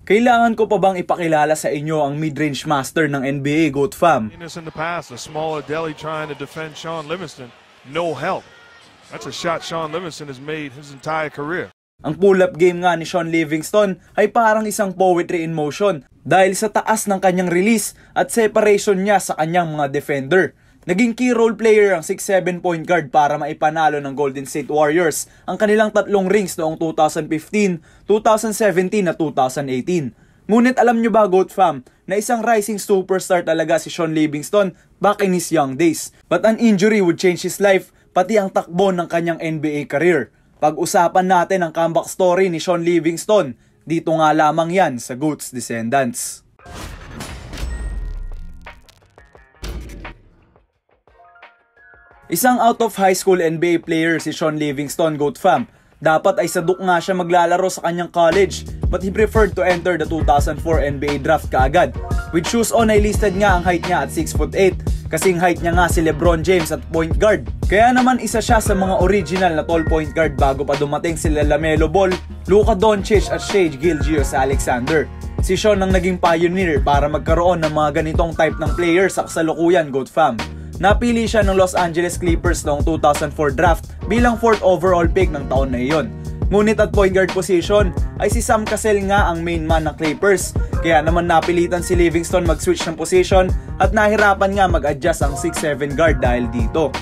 Kailangan ko pa bang ipakilala sa inyo ang mid-range master ng NBA, Goat Fam? In the past, a smaller Delly trying to defend Shaun Livingston, no help. That's a shot Shaun Livingston has made his entire career. Ang pull-up game nga ni Shaun Livingston ay parang isang poetry in motion dahil sa taas ng kanyang release at separation niya sa kanyang mga defender. Naging key role player ang 6'7" point guard para maipanalo ng Golden State Warriors ang kanilang tatlong rings noong 2015, 2017 at 2018. Ngunit alam nyo ba, Goat Fam, na isang rising superstar talaga si Shaun Livingston back in his young days. But an injury would change his life, pati ang takbo ng kanyang NBA career. Pag-usapan natin ang comeback story ni Shaun Livingston. Dito nga lamang yan sa Goats Descendants. Isang out of high school NBA player si Shaun Livingston, Goat Fam. Dapat ay saduk nga siya maglalaro sa kanyang college, but he preferred to enter the 2004 NBA draft kaagad. With shoes on ay listed nga ang height niya at 6'8", kasing height niya nga si LeBron James at point guard. Kaya naman isa siya sa mga original na tall point guard bago pa dumating sila LaMelo Ball, Luka Doncic at Shai Gilgeous-Alexander. Si Shaun ang naging pioneer para magkaroon ng mga ganitong type ng player sa kasalukuyan, Goat Fam. Napili siya ng Los Angeles Clippers noong 2004 draft bilang 4th overall pick ng taon na iyon. Ngunit at point guard position ay si Sam Cassell nga ang main man ng Clippers, kaya naman napilitan si Livingston mag-switch ng position at nahirapan nga mag-adjust ang 6'7" guard dahil dito.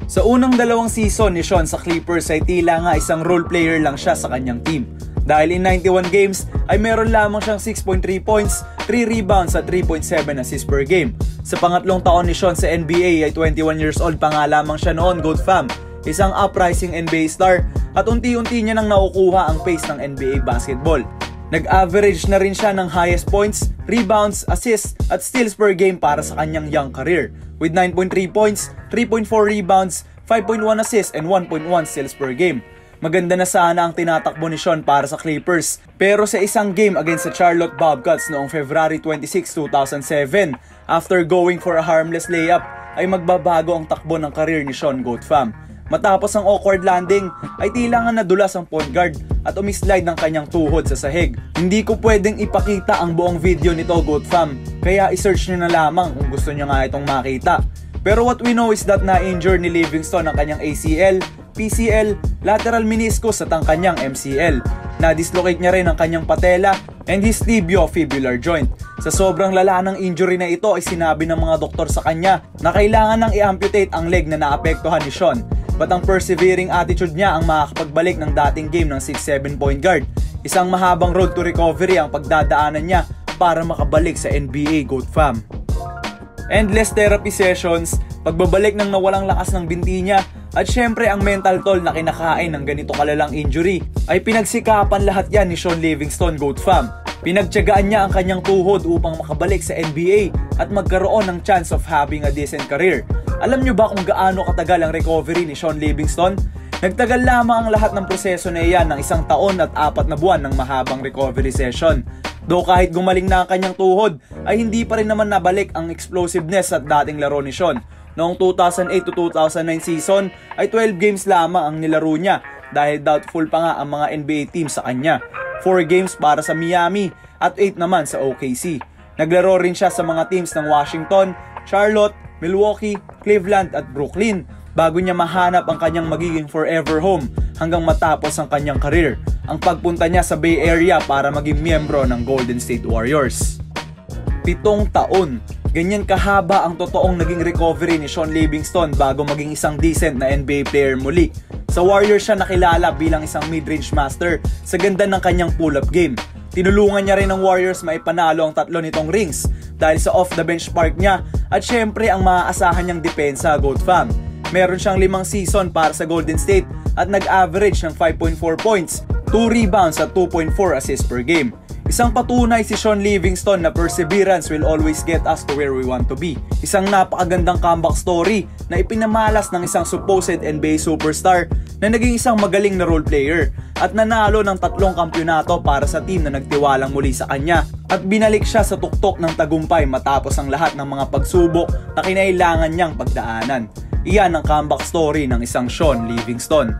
Sa unang dalawang season ni Shaun sa Clippers ay tila nga isang role player lang siya sa kanyang team. Dahil in 91 games ay meron lamang siyang 6.3 points, 3 rebounds at 3.7 assists per game. Sa pangatlong taon ni Shaun sa NBA ay 21 years old pa nga lamang siya noon, Goat Fam. Isang uprising NBA star at unti-unti niya nang nakukuha ang pace ng NBA basketball. Nag-average na rin siya ng highest points, rebounds, assists at steals per game para sa kanyang young career with 9.3 points, 3.4 rebounds, 5.1 assists and 1.1 steals per game. Maganda na sana ang tinatakbo ni Shaun para sa Clippers, pero sa isang game against sa Charlotte Bobcats noong February 26, 2007, after going for a harmless layup, ay magbabago ang takbo ng career ni Shaun, Goat Fam. Matapos ang awkward landing, ay tila nga nadulas ang point guard at umislide ng kanyang tuhod sa sahig. Hindi ko pwedeng ipakita ang buong video nito, Goat Fam, kaya isearch nyo na lamang kung gusto nyo nga itong makita. Pero what we know is that na-injure ni Livingston ang kanyang ACL, PCL, lateral meniscus at ang kanyang MCL. Na-dislocate niya rin ang kanyang patella and his tibiofibular joint. Sa sobrang lala ng injury na ito ay sinabi ng mga doktor sa kanya na kailangan nang i-amputate ang leg na naapektuhan ni Shaun. But ang persevering attitude niya ang makakapagbalik ng dating game ng 6'7" point guard. Isang mahabang road to recovery ang pagdadaanan niya para makabalik sa NBA, Goat Fam. Endless therapy sessions, pagbabalik ng nawalang lakas ng binti niya, at syempre ang mental toll na kinakain ng ganito kalalang injury ay pinagsikapan lahat yan ni Shaun Livingston, Goat Fam. Pinagtiyagaan niya ang kanyang tuhod upang makabalik sa NBA at magkaroon ng chance of having a decent career. Alam nyo ba kung gaano katagal ang recovery ni Shaun Livingston? Nagtagal lamang ang lahat ng proseso na iyan ng 1 taon at 4 na buwan ng mahabang recovery session. Though kahit gumaling na ang kanyang tuhod, ay hindi pa rin naman nabalik ang explosiveness at dating laro ni Shaun. Noong 2008 to 2009 season ay 12 games lamang ang nilaro niya dahil doubtful pa nga ang mga NBA teams sa kanya. 4 games para sa Miami at 8 naman sa OKC. Naglaro rin siya sa mga teams ng Washington, Charlotte, Milwaukee, Cleveland at Brooklyn bago niya mahanap ang kanyang magiging forever home hanggang matapos ang kanyang career, ang pagpunta niya sa Bay Area para maging miyembro ng Golden State Warriors. 7 taon. Ganyan kahaba ang totoong naging recovery ni Shaun Livingston bago maging isang decent na NBA player muli. Sa Warriors siya nakilala bilang isang mid-range master sa ganda ng kanyang pull-up game. Tinulungan niya rin ng Warriors maipanalo ang 3 nitong rings dahil sa off-the-bench spark niya at syempre ang maaasahan niyang depensa, Goat Fam. Meron siyang 5 season para sa Golden State at nag-average ng 5.4 points, 2 rebounds at 2.4 assists per game. Isang patunay si Shaun Livingston na perseverance will always get us to where we want to be. Isang napakagandang comeback story na ipinamalas ng isang supposed NBA superstar na naging isang magaling na role player at nanalo ng 3 kampyonato para sa team na nagtiwalang muli sa kanya at binalik siya sa tuktok ng tagumpay matapos ang lahat ng mga pagsubok na kinailangan niyang pagdaanan. Iyan ang comeback story ng isang Shaun Livingston.